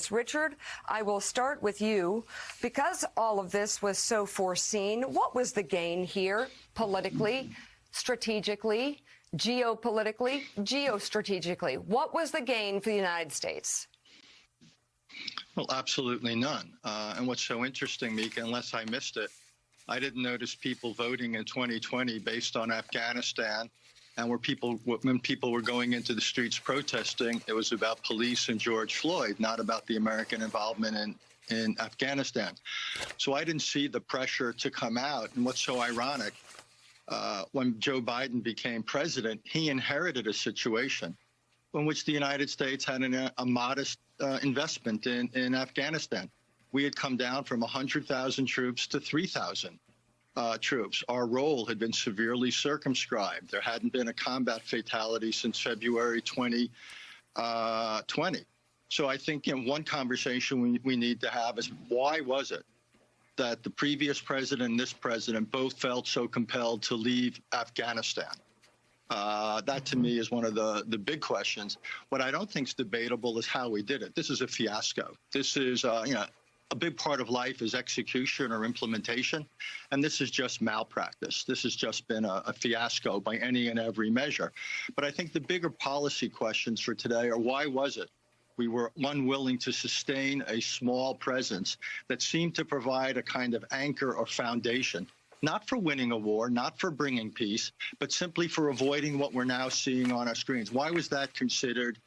States. Richard, I will start with you. Because all of this was so foreseen, what was the gain here politically, strategically, geopolitically, geostrategically? What was the gain for the United States? Well, absolutely none. And what's so interesting, Mika, unless I missed it, I didn't notice people voting in 2020 based on Afghanistan. And when people were going into the streets protesting, it was about police and George Floyd, not about the American involvement in Afghanistan. So I didn't see the pressure to come out. And what's so ironic, when Joe Biden became president, he inherited a situation in which the United States had a modest investment in Afghanistan. We had come down from 100,000 troops to 3,000 troops. Our role had been severely circumscribed. There hadn't been a combat fatality since February 2020. So I think one conversation we need to have is, why was it that the previous president and this president both felt so compelled to leave Afghanistan? That, to me, is one of the big questions. What I don't think is debatable is how we did it. This is a fiasco. This is, a big part of life is execution or implementation, and this is just malpractice. This has just been a fiasco by any and every measure. But I think the bigger policy questions for today are, why was it we were unwilling to sustain a small presence that seemed to provide a kind of anchor or foundation, not for winning a war, not for bringing peace, but simply for avoiding what we're now seeing on our screens? Why was that considered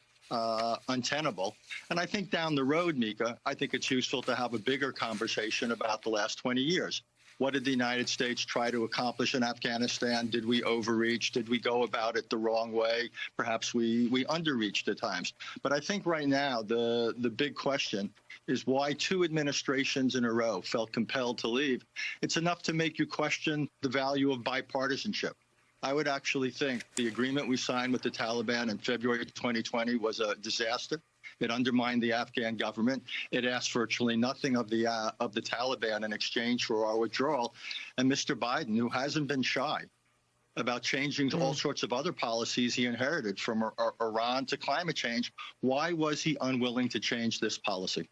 untenable? And I think down the road, Mika, I think it's useful to have a bigger conversation about the last 20 years. What did the United States try to accomplish in Afghanistan? Did we overreach? Did we go about it the wrong way? Perhaps we underreached at times. But I think right now the big question is why two administrations in a row felt compelled to leave. It's enough to make you question the value of bipartisanship. I would actually think the agreement we signed with the Taliban in February 2020 was a disaster. It undermined the Afghan government. It asked virtually nothing of the Taliban in exchange for our withdrawal. And Mr. Biden, who hasn't been shy about changing all sorts of other policies he inherited, from Iran to climate change, why was he unwilling to change this policy?